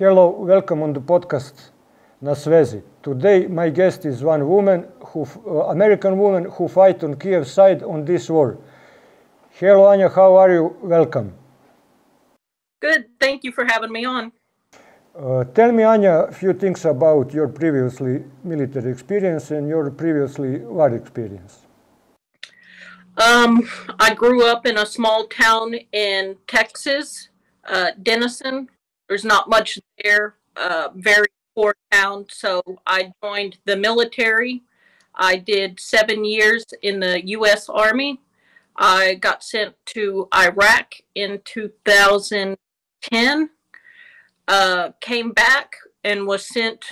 Hello, welcome on the podcast NA SVEZI. Today my guest is one woman, American woman who fight on Kiev side on this war. Hello Anya, how are you? Welcome. Good, thank you for having me on. Tell me Anya a few things about your previously military experience and your previously war experience. I grew up in a small town in Texas, Denison. There's not much there, very poor town, so I joined the military. I did 7 years in the U.S. Army. I got sent to Iraq in 2010, came back and was sent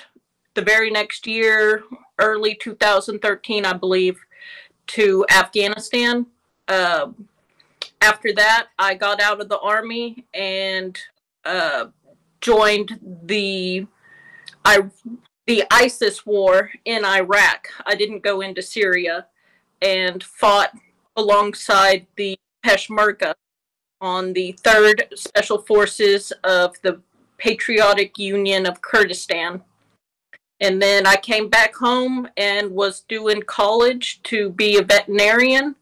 the very next year, early 2013, I believe, to Afghanistan. After that, I got out of the Army and joined the ISIS war in Iraq. I didn't go into Syria, and fought alongside the Peshmerga on the 3rd Special Forces of the Patriotic Union of Kurdistan. And then I came back home and was doing college to be a veterinarian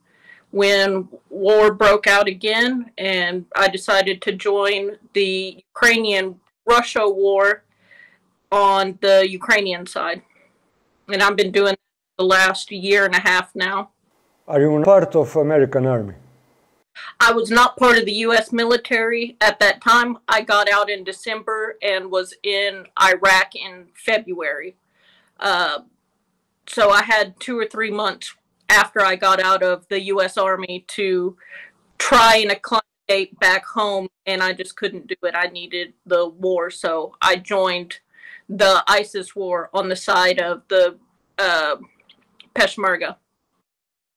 when war broke out again, and I decided to join the Ukrainian-Russia war on the Ukrainian side. And I've been doing the last year and a half now. Are you part of American Army? I was not part of the U.S. military at that time. I got out in December and was in Iraq in February. So I had 2 or 3 months after I got out of the U.S. Army to try and acclimate back home, and I just couldn't do it. I needed the war, so I joined the ISIS war on the side of the Peshmerga.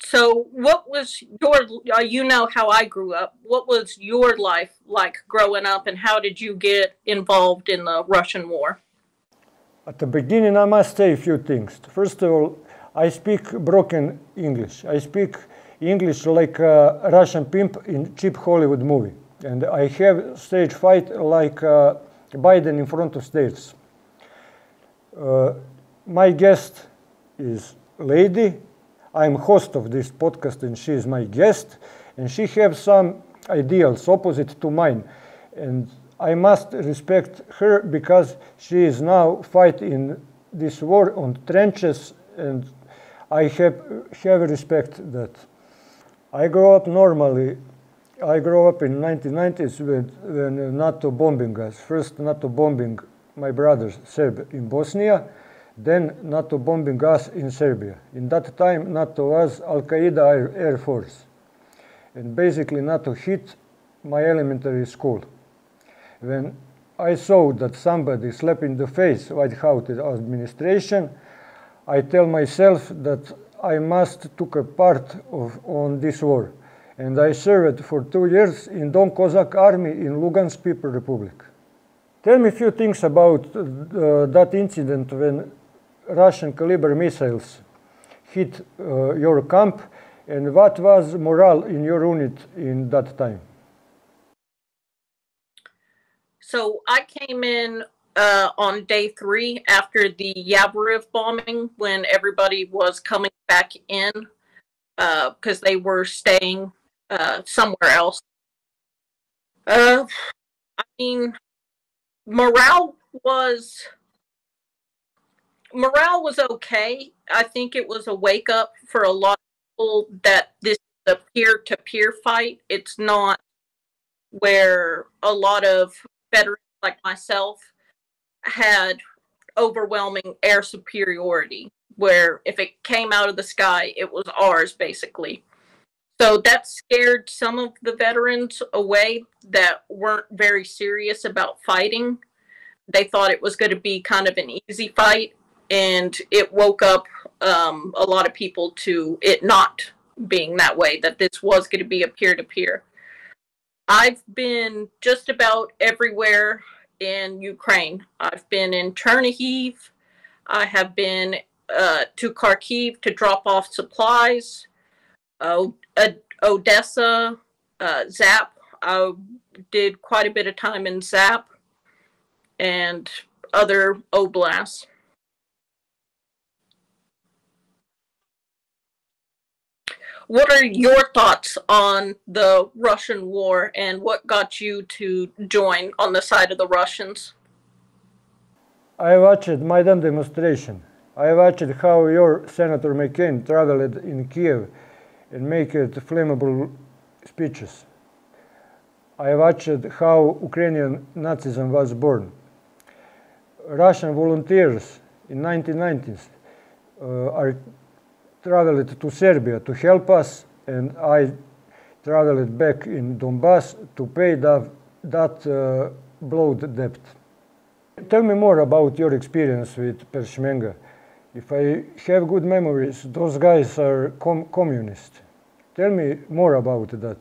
So what was you know how I grew up. What was your life like growing up, and how did you get involved in the Russian war? At the beginning, I must say a few things. First of all, I speak broken English. I speak English like a Russian pimp in cheap Hollywood movie. And I have stage fight like Biden in front of stairs. My guest is lady. I'm host of this podcast and she is my guest. And she has some ideals opposite to mine. And I must respect her because she is now fighting this war on trenches, and I have respect that. I grew up normally. I grew up in 1990s when NATO bombing us. First NATO bombing my brothers Serb in Bosnia, then NATO bombing us in Serbia. In that time NATO was Al-Qaeda Air Force. And basically NATO hit my elementary school. When I saw that somebody slapped in the face White House administration, I tell myself that I must take a part on this war. And I served for 2 years in Don Kozak army in Lugansk People Republic. Tell me a few things about that incident when Russian caliber missiles hit your camp, and what was morale in your unit in that time? So I came in on day 3 after the Yavoriv bombing, when everybody was coming back in because they were staying somewhere else. I mean, morale was okay. I think it was a wake up for a lot of people that this is a peer-to-peer fight. It's not where a lot of veterans like myself had overwhelming air superiority, where if it came out of the sky, it was ours, basically. So that scared some of the veterans away that weren't very serious about fighting. They thought it was going to be kind of an easy fight, and it woke up a lot of people to it not being that way, that this was going to be a peer-to-peer. I've been just about everywhere in Ukraine. I've been in Chernihiv. I have been to Kharkiv to drop off supplies. Odessa, Zap. I did quite a bit of time in Zap. and other oblasts. What are your thoughts on the Russian war and what got you to join on the side of the Russians? I watched Maidan demonstration. I watched how your Senator McCain traveled in Kiev and made flammable speeches. I watched how Ukrainian Nazism was born. Russian volunteers in 1990s are traveled to Serbia to help us, and I traveled back in Donbass to pay that blood debt. Tell me more about your experience with Peshmerga. If I have good memories, those guys are communists. Tell me more about that.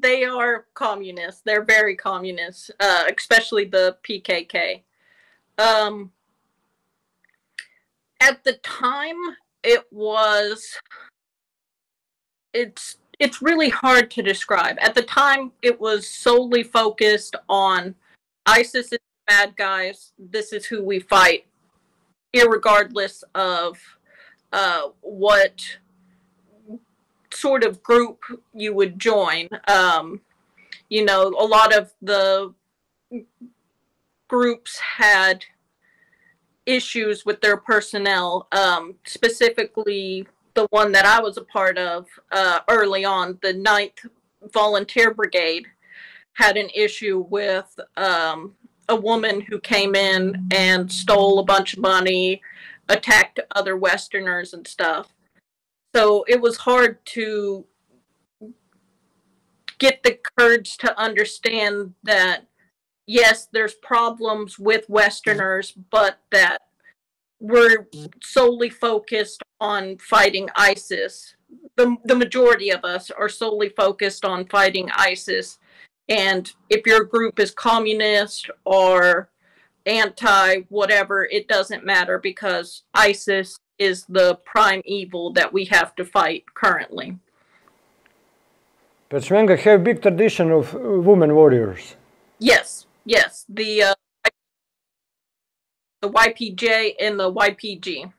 They are communists. They're very communist, especially the PKK. At the time, it's really hard to describe. At the time, it was solely focused on ISIS is bad guys. This is who we fight, irregardless of what sort of group you would join. You know, a lot of the groups had issues with their personnel, specifically the one that I was a part of early on, the 9th Volunteer Brigade, had an issue with a woman who came in and stole a bunch of money, attacked other Westerners and stuff. So it was hard to get the Kurds to understand that, yes, there's problems with Westerners, but that we're solely focused on fighting ISIS. The majority of us are solely focused on fighting ISIS. And if your group is communist or anti-whatever, it doesn't matter, because ISIS is the prime evil that we have to fight currently. Peshmerga have big tradition of women warriors. Yes, yes. The YPJ and the YPG.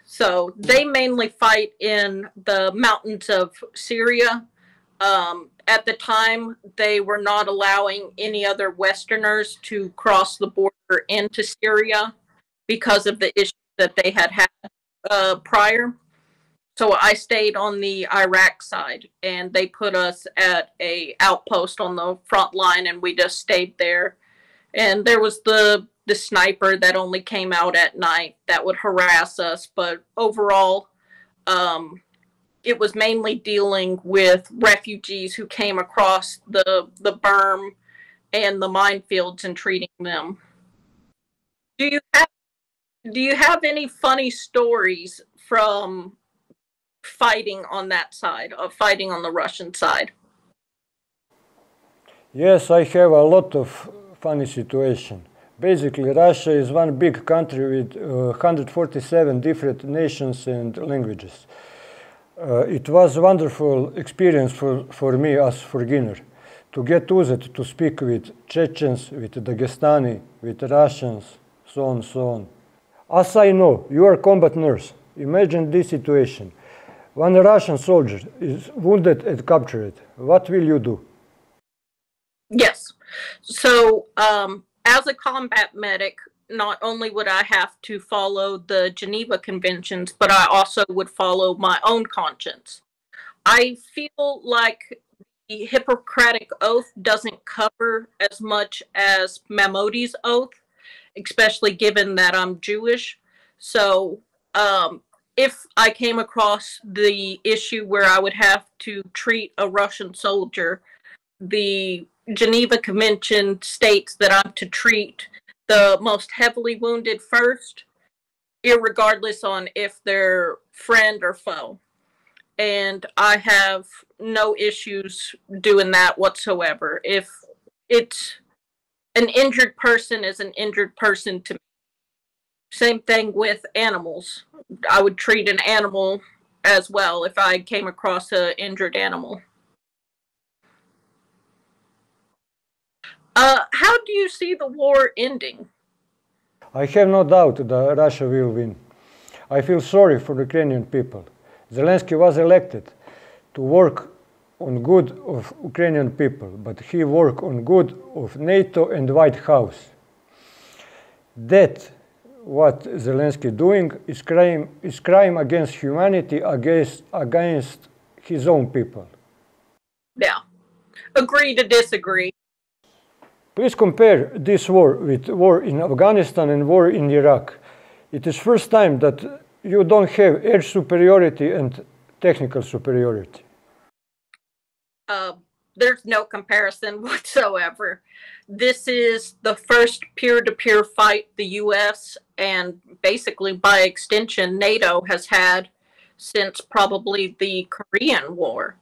So they mainly fight in the mountains of Syria. At the time, they were not allowing any other Westerners to cross the border into Syria because of the issues that they had prior. So I stayed on the Iraq side, and they put us at a outpost on the front line, and we just stayed there. And there was the sniper that only came out at night that would harass us. But overall, it was mainly dealing with refugees who came across the berm and the minefields and treating them. Do you have any funny stories from fighting on that side, of fighting on the Russian side? Yes, I have a lot of funny situation. Basically, Russia is one big country with 147 different nations and languages. It was a wonderful experience for me as foreigner to get used to speak with Chechens, with Dagestani, with Russians, so on. As I know, you are a combat nurse. Imagine this situation. When a Russian soldier is wounded and captured, what will you do? Yes. So, as a combat medic, not only would I have to follow the Geneva Conventions, but I also would follow my own conscience. I feel like the Hippocratic Oath doesn't cover as much as Mahmoodi's Oath, especially given that I'm Jewish. So if I came across the issue where I would have to treat a Russian soldier, the Geneva Convention states that I'm to treat the most heavily wounded first, irregardless on if they're friend or foe. And I have no issues doing that whatsoever. If it's an injured person is an injured person to me. Same thing with animals. I would treat an animal as well if I came across an injured animal. How do you see the war ending? I have no doubt that Russia will win. I feel sorry for the Ukrainian people. Zelensky was elected to work on good of Ukrainian people, but he worked on good of NATO and White House. That what Zelensky doing is crime against humanity, against his own people. Yeah. Agree to disagree. Please compare this war with war in Afghanistan and war in Iraq. It is first time that you don't have air superiority and technical superiority. There's no comparison whatsoever. This is the first peer-to-peer fight the U.S. and basically by extension NATO has had since probably the Korean War.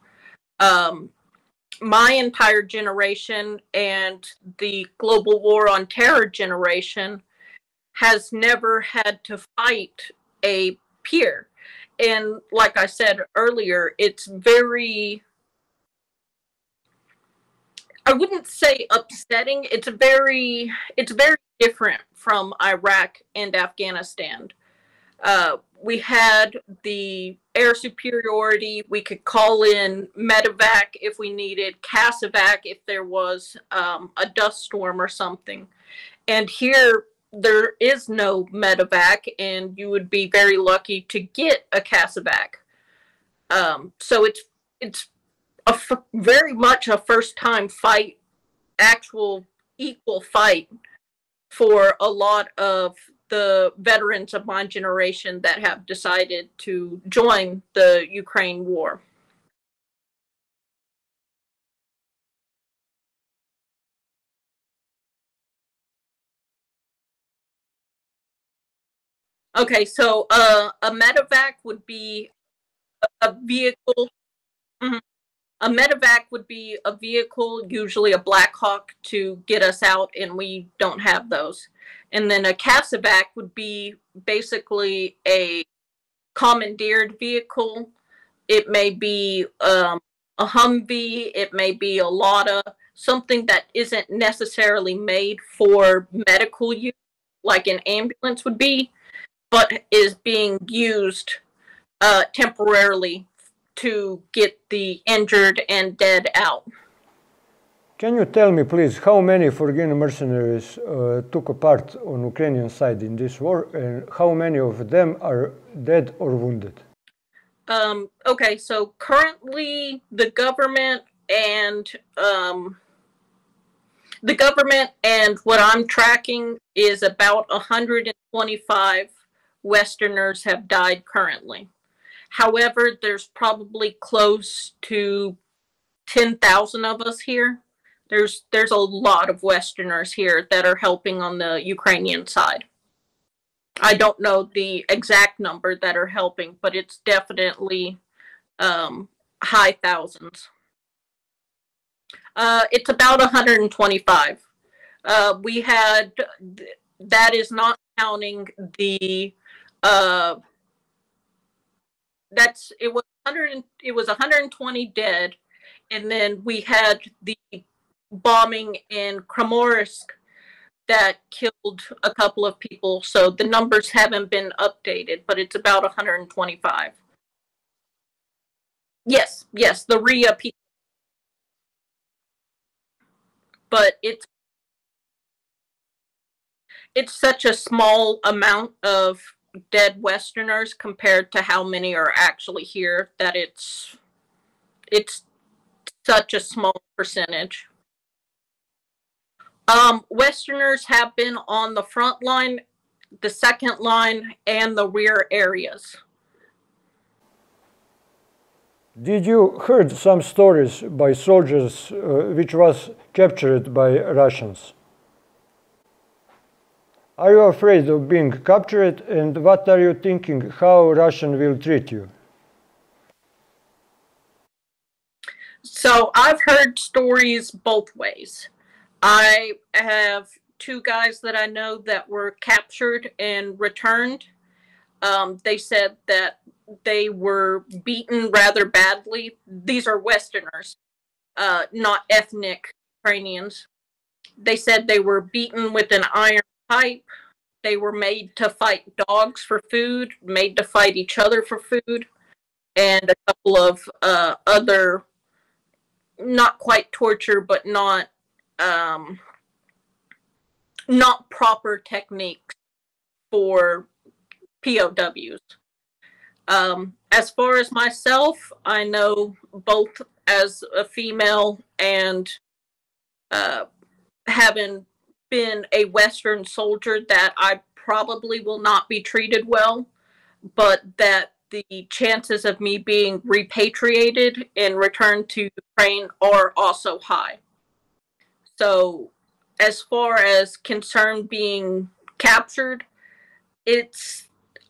My entire generation and the global war on terror generation has never had to fight a peer. And like I said earlier, it's very, I wouldn't say upsetting. It's very different from Iraq and Afghanistan. We had the air superiority. We could call in medevac if we needed, casevac if there was a dust storm or something. And here there is no medevac, and you would be very lucky to get a casevac. So it's very much a first-time fight, actual equal fight for a lot of the veterans of my generation that have decided to join the Ukraine war. Okay, so a medevac would be a vehicle. Mm-hmm. A medevac would be a vehicle, usually a Black Hawk, to get us out, and we don't have those. And then a casevac would be basically a commandeered vehicle. It may be a Humvee, it may be a Lada, something that isn't necessarily made for medical use, like an ambulance would be, but is being used temporarily to get the injured and dead out. Can you tell me, please, how many foreign mercenaries took a part on Ukrainian side in this war, and how many of them are dead or wounded? Okay, so currently the government and what I'm tracking is about 125 Westerners have died currently. However, there's probably close to 10,000 of us here. There's a lot of Westerners here that are helping on the Ukrainian side. I don't know the exact number that are helping, but it's definitely high thousands. It's about 125. We had, that is not counting the it was 120 dead, and then we had the bombing in Kremorsk that killed a couple of people, so the numbers haven't been updated, but it's about 125. Yes, the RIA people. But it's such a small amount of dead Westerners compared to how many are actually here that it's such a small percentage. Westerners have been on the front line, the second line, and the rear areas. Did you heard some stories by soldiers which was captured by Russians? Are you afraid of being captured, and what are you thinking how Russian will treat you? So I've heard stories both ways. I have two guys that I know that were captured and returned. They said that they were beaten rather badly. These are Westerners, not ethnic Ukrainians. They said they were beaten with an iron pipe. They were made to fight dogs for food, made to fight each other for food, and a couple of other, not quite torture, but not proper techniques for POWs. As far as myself, I know both as a female and having been a Western soldier that I probably will not be treated well, but that the chances of me being repatriated and returned to Ukraine are also high. So as far as concern being captured,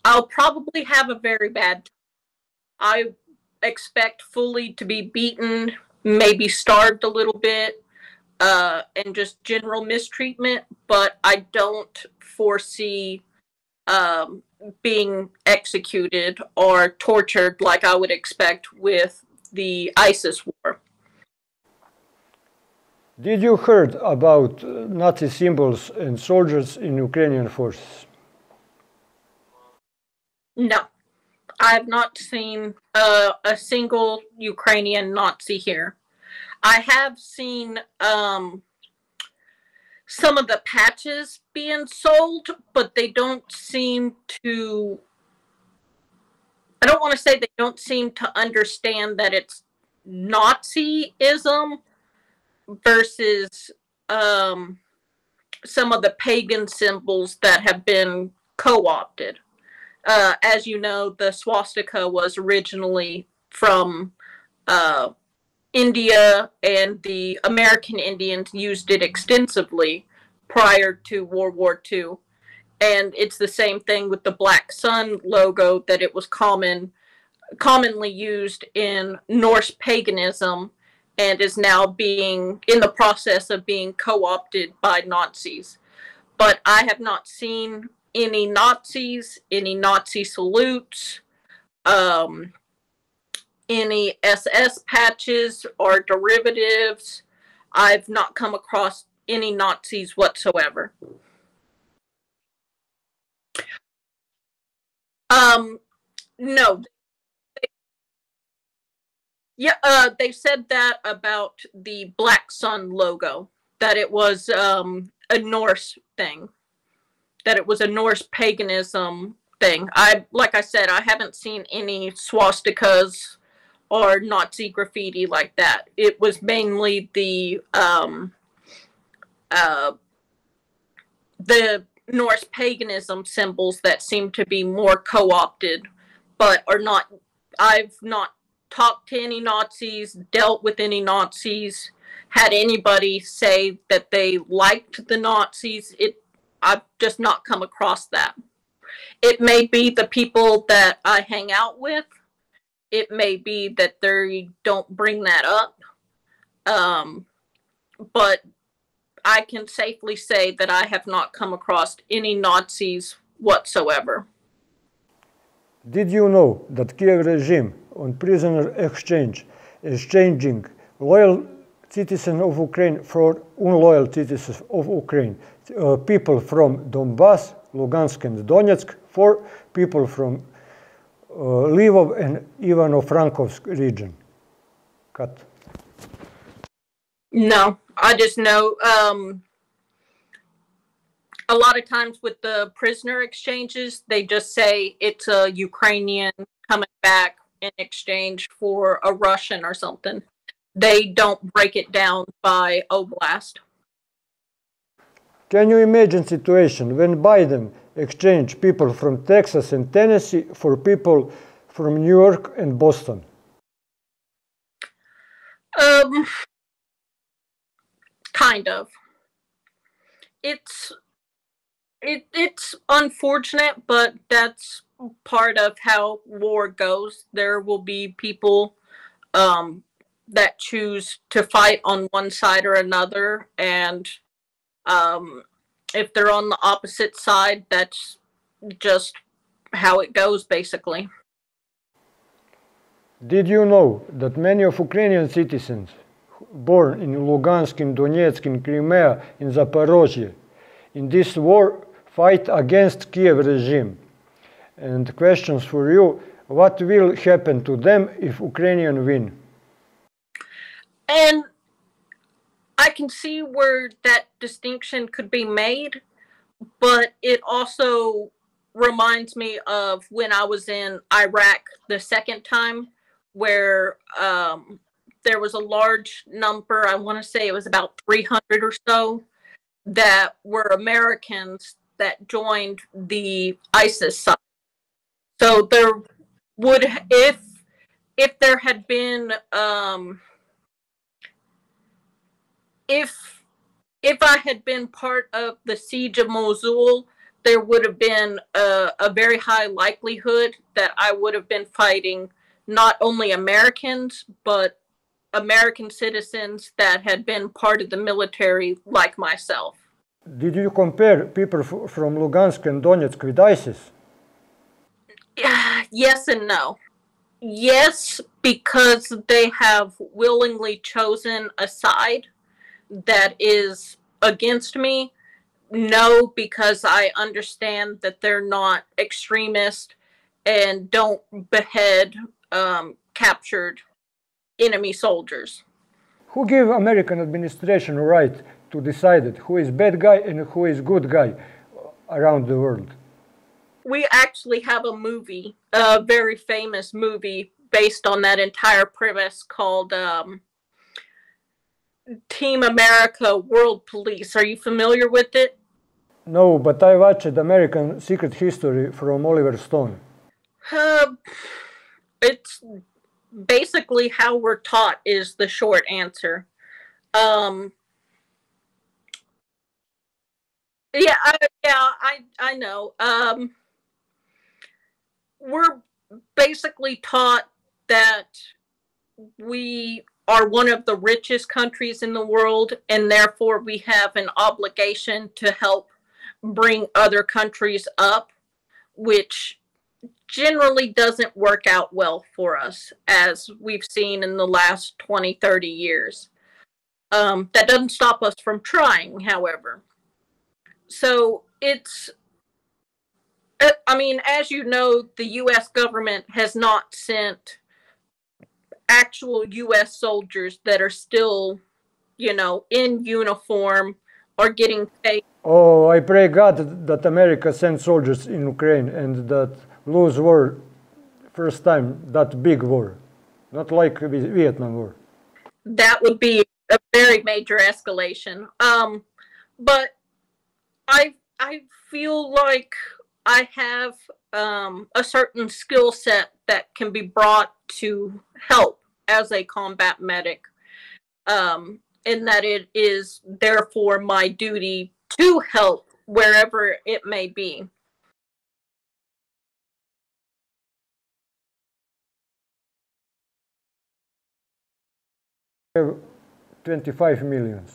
I'll probably have a very bad time. I expect fully to be beaten, maybe starved a little bit, and just general mistreatment, but I don't foresee being executed or tortured like I would expect with the ISIS war. Did you heard about Nazi symbols and soldiers in Ukrainian forces? No, I have not seen a single Ukrainian Nazi here. I have seen some of the patches being sold, but they don't seem to, I don't want to say they don't seem to understand that it's Nazism versus some of the pagan symbols that have been co-opted. As you know, the swastika was originally from India, and the American Indians used it extensively prior to World War II. And it's the same thing with the Black Sun logo, that it was commonly used in Norse paganism and is now being in the process of being co-opted by Nazis. But I have not seen any Nazis, any Nazi salutes, any SS patches or derivatives. I've not come across any Nazis whatsoever. No. They said that about the Black Sun logo, that it was a Norse thing, that it was a Norse paganism thing. Like I said, I haven't seen any swastikas or Nazi graffiti like that. It was mainly the Norse paganism symbols that seem to be more co-opted, but are not. I've not talked to any Nazis, dealt with any Nazis, had anybody say that they liked the Nazis. I've just not come across that. It may be the people that I hang out with. It may be that they don't bring that up. But I can safely say that I have not come across any Nazis whatsoever. Did you know that Kiev regime on prisoner exchange is changing loyal citizens of Ukraine for unloyal citizens of Ukraine? People from Donbass, Lugansk and Donetsk for people from Lvov and Ivano-Frankovsk region. Cut. No, I just know a lot of times with the prisoner exchanges, they just say it's a Ukrainian coming back in exchange for a Russian or something. They don't break it down by oblast. Can you imagine a situation when Biden exchanged people from Texas and Tennessee for people from New York and Boston? Kind of. It's unfortunate, but that's part of how war goes. There will be people that choose to fight on one side or another, and if they're on the opposite side, that's just how it goes, basically. Did you know that many of Ukrainian citizens born in Lugansk, in Donetsk, in Crimea, in Zaporozhye. In this war, fight against Kiev regime. And questions for you, what will happen to them if Ukrainians win? And I can see where that distinction could be made, but it also reminds me of when I was in Iraq the second time, where there was a large number, I want to say it was about 300 or so, that were Americans that joined the ISIS side. So there would, if there had been, if I had been part of the siege of Mosul, there would have been a very high likelihood that I would have been fighting not only Americans, but American citizens that had been part of the military like myself. Did you compare people from Lugansk and Donetsk with ISIS? Yes and no. Yes, because they have willingly chosen a side that is against me. No, because I understand that they're not extremist and don't behead captured enemy soldiers. Who gave American administration right to decide who is bad guy and who is good guy around the world? We actually have a movie, a very famous movie based on that entire premise called Team America World Police. Are you familiar with it? No, but I watched American Secret History from Oliver Stone. It's basically how we're taught is the short answer. I know. We're basically taught that we are one of the richest countries in the world, and therefore we have an obligation to help bring other countries up, which generally doesn't work out well for us, as we've seen in the last 20, 30 years. That doesn't stop us from trying, however. So it's, I mean, as you know, the U.S. government has not sent actual U.S. soldiers that are still, you know, in uniform or getting paid. Oh, I pray God that America sends soldiers in Ukraine and that lose war first time, that big war, not like Vietnam War. That would be a very major escalation. But I feel like I have a certain skill set that can be brought to help as a combat medic, and that it is therefore my duty to help wherever it may be. We have 25 million.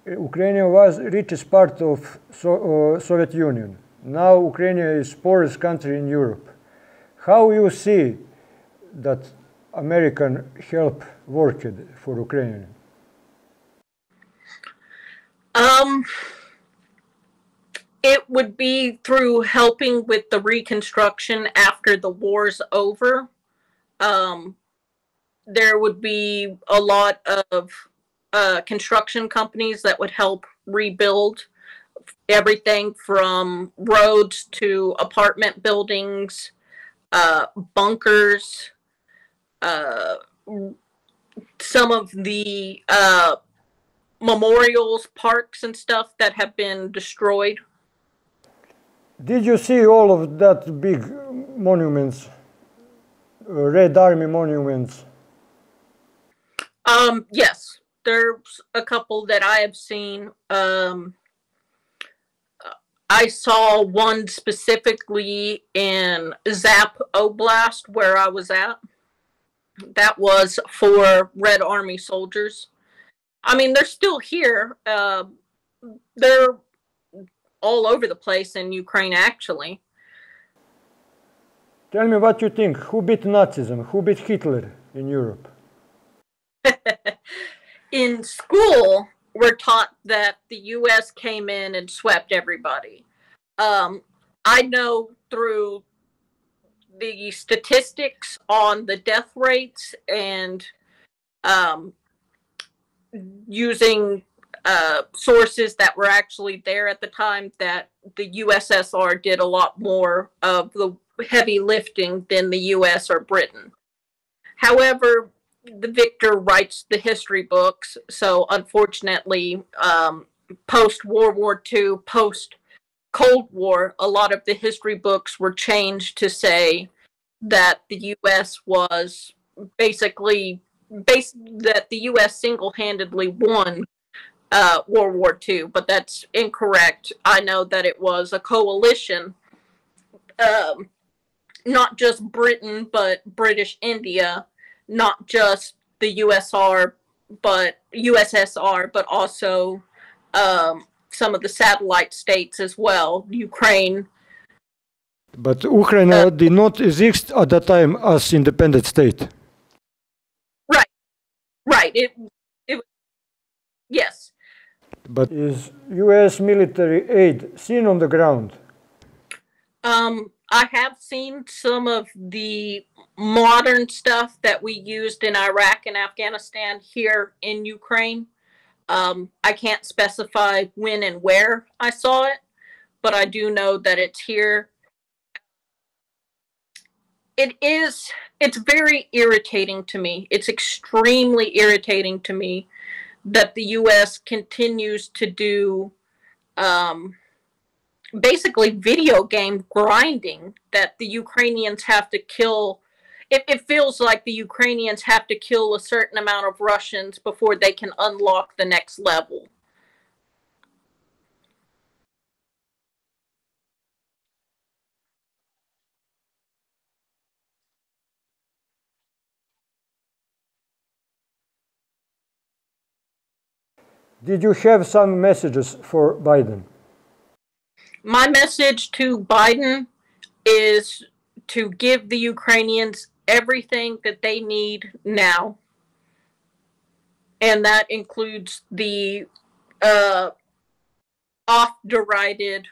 Ukraine was richest part of Soviet Union. Now Ukraine is poorest country in Europe. How you see that American help worked for Ukraine? It would be through helping with the reconstruction after the war's over. There would be a lot of construction companies that would help rebuild everything from roads to apartment buildings, bunkers, some of the memorials, parks and stuff that have been destroyed. Did you see all of that big monuments, Red Army monuments? Yes, there's a couple that I have seen. I saw one specifically in Zap Oblast where I was at. That was for Red Army soldiers. I mean, they're still here. They're all over the place in Ukraine, actually. Tell me what you think. Who beat Nazism? Who beat Hitler in Europe? In school, we're taught that the U.S. came in and swept everybody. I know through the statistics on the death rates and using sources that were actually there at the time that the USSR did a lot more of the heavy lifting than the US or Britain. However, the victor writes the history books, so unfortunately, post-World War II, post-Cold War, a lot of the history books were changed to say that the U.S. was that the U.S. single-handedly won World War II, but that's incorrect. I know that it was a coalition, not just Britain, but British India, not just the USSR, but also some of the satellite states as well, Ukraine. But Ukraine did not exist at that time as independent state. Right. It yes. But is U.S. military aid seen on the ground? I have seen some of the modern stuff that we used in Iraq and Afghanistan here in Ukraine. I can't specify when and where I saw it, but I do know that it's here. It's very irritating to me. It's extremely irritating to me that the U.S. continues to do basically video game grinding, that the Ukrainians have to kill. It feels like the Ukrainians have to kill a certain amount of Russians before they can unlock the next level. Did you have some messages for Biden? My message to Biden is to give the Ukrainians everything that they need now. And that includes the oft-derided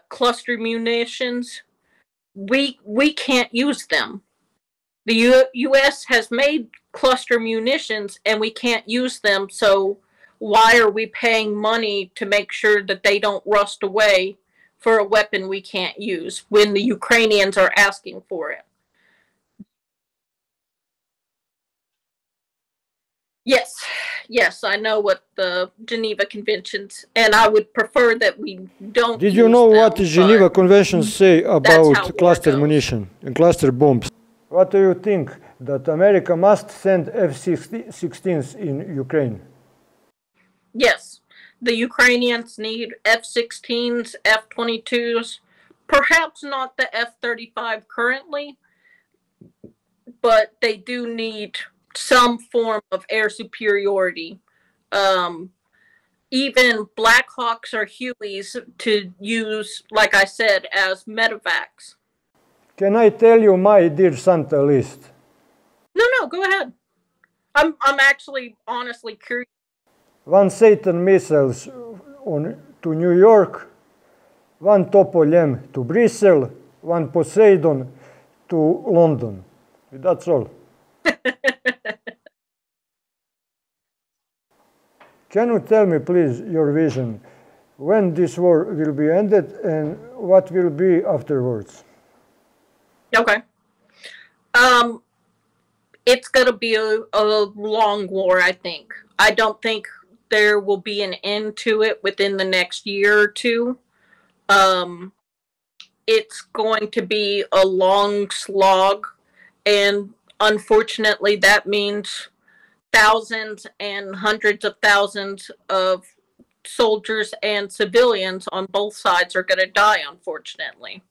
cluster munitions. We can't use them. The U.S. has made cluster munitions and we can't use them, so why are we paying money to make sure that they don't rust away for a weapon we can't use when the Ukrainians are asking for it? Yes, I know what the Geneva Conventions, and I would prefer that we don't. Did you know what the Geneva Conventions say about cluster munition and cluster bombs? What do you think that America must send F-16s in Ukraine? Yes, the Ukrainians need F-16s, F-22s, perhaps not the F-35 currently, but they do need some form of air superiority. Even Black Hawks or Hueys to use, like I said, as medevacs. Can I tell you my Dear Santa list? No, go ahead. I'm actually honestly curious. 1 Satan missiles to New York, 1 Topolem to Brussels, 1 Poseidon to London. That's all. Can you tell me, please, your vision, when this war will be ended and what will be afterwards? Okay. It's going to be a long war, I think. I don't think there will be an end to it within the next year or two. It's going to be a long slog, and unfortunately that means thousands and hundreds of thousands of soldiers and civilians on both sides are going to die, unfortunately.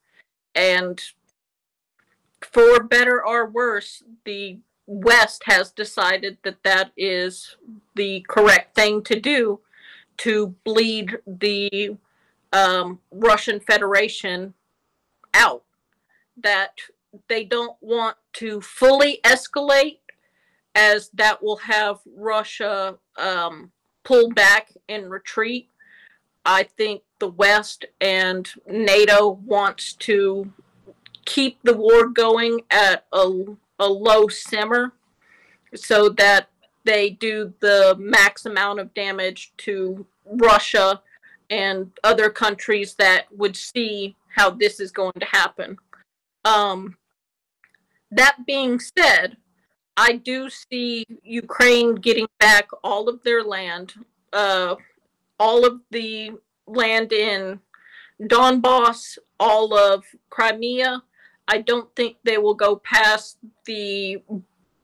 And for better or worse, the West has decided that that is the correct thing to do, to bleed the Russian Federation out. That they don't want to fully escalate as that will have Russia pull back and retreat. I think the West and NATO wants to keep the war going at a low simmer so that they do the max amount of damage to Russia and other countries that would see how this is going to happen. That being said, I do see Ukraine getting back all of their land, all of the land in Donbass, all of Crimea. I don't think they will go past the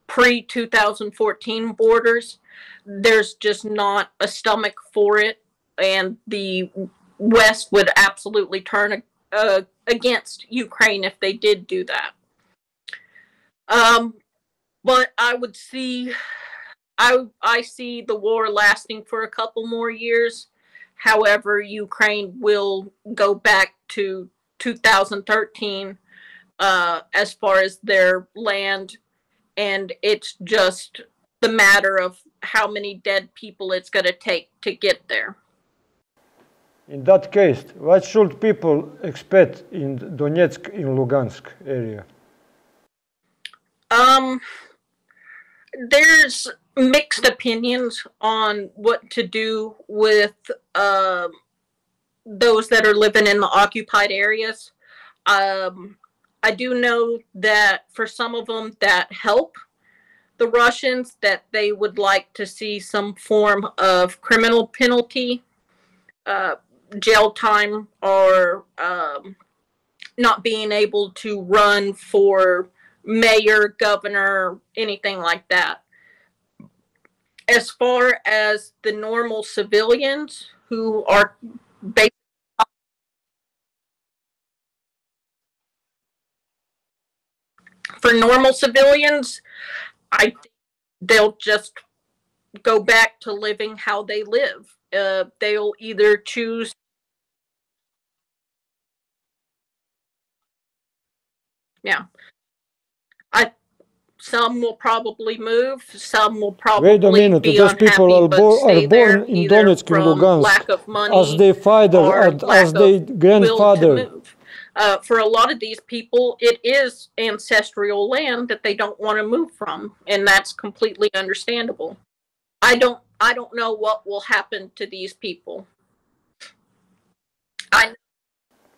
pre-2014 borders. There's just not a stomach for it, and the West would absolutely turn against Ukraine if they did do that. But I would see, I see the war lasting for a couple more years. However, Ukraine will go back to 2013 as far as their land, and it's just the matter of how many dead people it's going to take to get there. In that case, what should people expect in Donetsk and Lugansk area? There's mixed opinions on what to do with those that are living in the occupied areas. I do know that for some of them that help the Russians, that they would like to see some form of criminal penalty, jail time, or not being able to run for mayor, governor, anything like that. As far as the normal civilians who are basically for normal civilians, I think they'll just go back to living how they live. They'll either choose some will probably move, some will probably Wait a minute, be those unhappy, people are, but stay there, born in either Donetsk and from Lugansk lack of money as their father, or as lack their of will grandfather. to move. For a lot of these people, it is ancestral land that they don't want to move from, and that's completely understandable. I don't know what will happen to these people.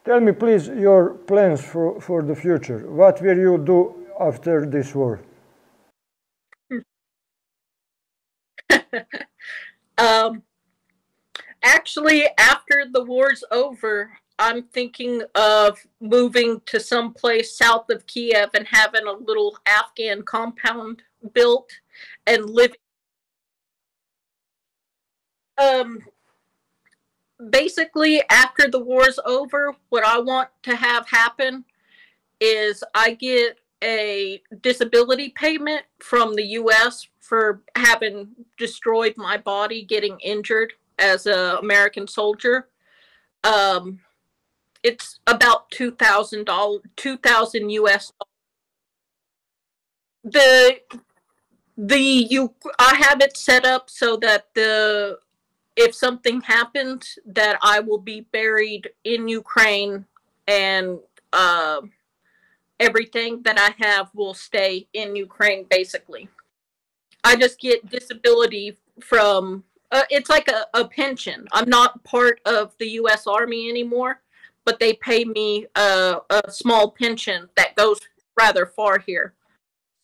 Tell me, please, your plans for the future. What will you do after this war? Actually, after the war's over, I'm thinking of moving to some place south of Kiev and having a little Afghan compound built and living. Basically, after the war's over, what I want to have happen is I get a disability payment from the U.S. for having destroyed my body, getting injured as an American soldier. It's about $2,000 US. I have it set up so that if something happens, that I will be buried in Ukraine, and everything that I have will stay in Ukraine, basically. I just get disability from, it's like a pension. I'm not part of the U.S. Army anymore, but they pay me a small pension that goes rather far here.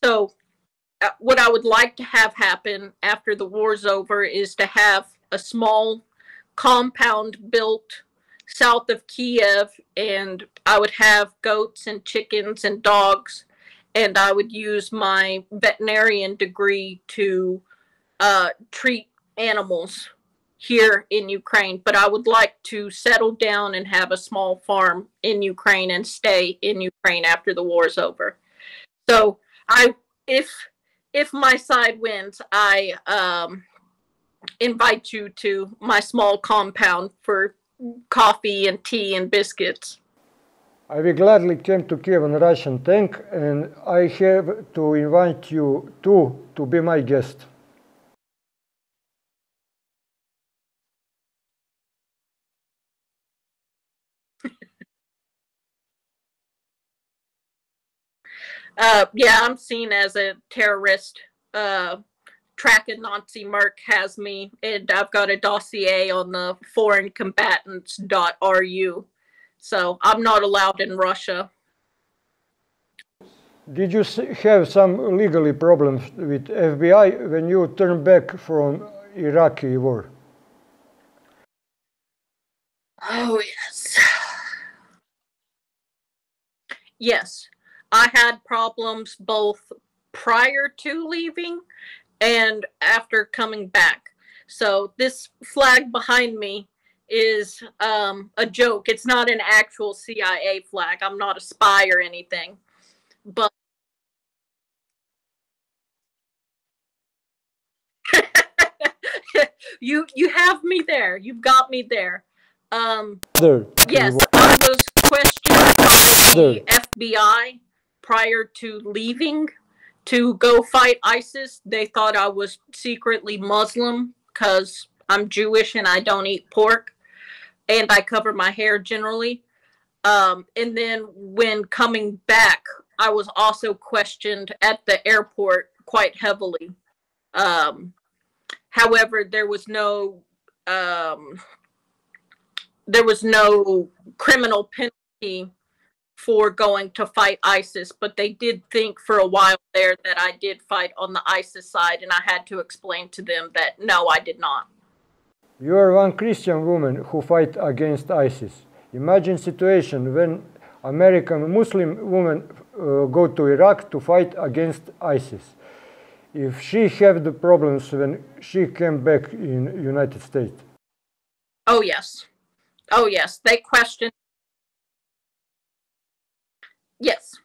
So what I would like to have happen after the war's over is to have a small compound built south of Kiev, and I would have goats and chickens and dogs, and I would use my veterinarian degree to treat animals here in Ukraine. But I would like to settle down and have a small farm in Ukraine and stay in Ukraine after the war's over. So if my side wins, I invite you to my small compound for coffee and tea and biscuits. I will gladly come to Kiev on a Russian tank, and I have to invite you too to be my guest. Yeah, I'm seen as a terrorist. Track and Nazi Merc has me, and I've got a dossier on the foreignCombatants.ru. So I'm not allowed in Russia. Did you have some legally problems with FBI when you turned back from Iraqi war? Oh, yes. Yes. I had problems both prior to leaving and after coming back. So this flag behind me is a joke. It's not an actual CIA flag. I'm not a spy or anything. But you have me there. You've got me there. Yes, I was questioned by the FBI prior to leaving to go fight ISIS. They thought I was secretly Muslim because I'm Jewish and I don't eat pork and I cover my hair generally. And then when coming back, I was also questioned at the airport quite heavily. However, there was no criminal penalty for going to fight ISIS, but they did think for a while there that I did fight on the ISIS side, and I had to explain to them that no, I did not. You are one Christian woman who fight against ISIS. Imagine situation when American Muslim woman go to Iraq to fight against ISIS. If she have the problems when she came back in United States. Oh yes. Oh yes. They questioned. Yes.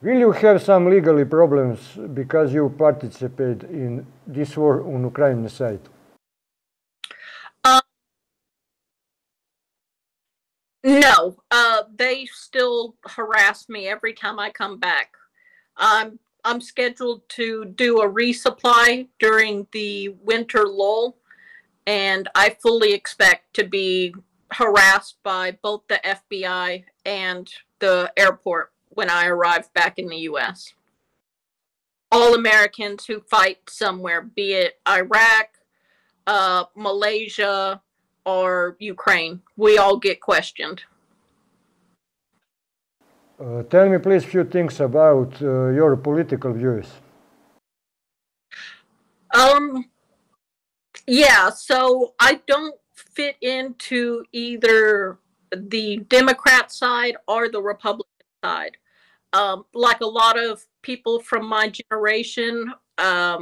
Will you have some legally problems because you participate in this war on Ukraine side? No. They still harass me every time I come back. I'm scheduled to do a resupply during the winter lull, and I fully expect to be harassed by both the FBI and the airport when I arrive back in the U.S. All Americans who fight somewhere, be it Iraq, Malaysia, or Ukraine, we all get questioned. Tell me please few things about your political views. Yeah, so I don't fit into either the Democrat side or the Republican side. Like a lot of people from my generation, I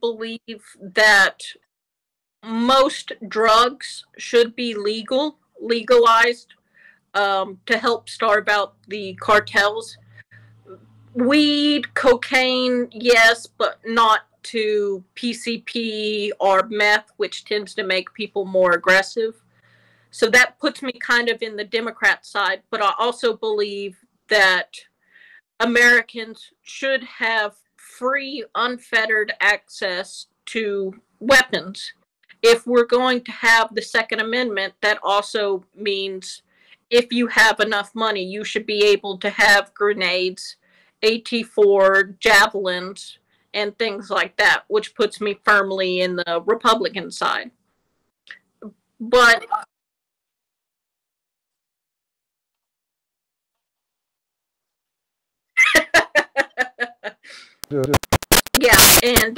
believe that most drugs should be legalized to help starve out the cartels. Weed, cocaine, yes, but not to PCP or meth, which tends to make people more aggressive. So that puts me kind of in the Democrat side, but I also believe that Americans should have free, unfettered access to weapons. If we're going to have the Second Amendment, that also means if you have enough money, you should be able to have grenades, AT-4, javelins, and things like that, which puts me firmly in the Republican side. But yeah, and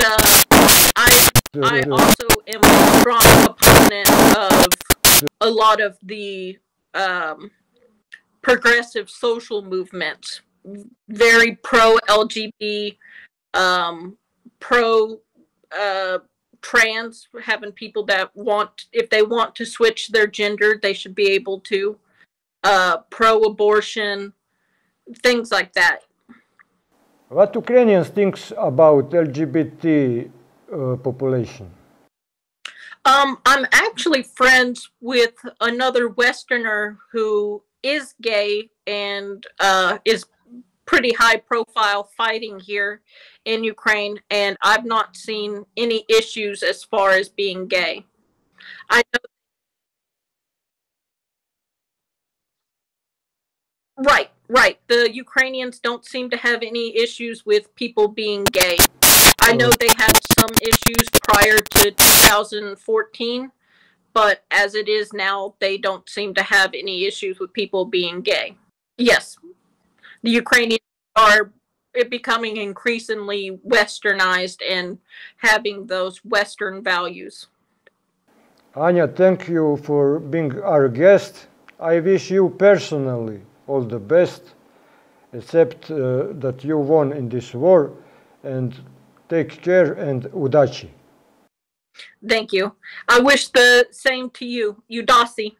I also am a strong opponent of a lot of the progressive social movements, very pro-LGBT, pro-trans, having people that want, if they want to switch their gender, they should be able to, pro-abortion, things like that. What Ukrainians think about LGBT population? I'm actually friends with another Westerner who is gay and is pretty high profile fighting here in Ukraine, and I've not seen any issues as far as being gay. I know, right. The Ukrainians don't seem to have any issues with people being gay. I know they had some issues prior to 2014, but as it is now, they don't seem to have any issues with people being gay. Yes, the Ukrainians are becoming increasingly westernized and having those Western values. Anya, thank you for being our guest. I wish you personally all the best, except that you won in this war, and take care and udachi. Thank you. I wish the same to you. Udasi.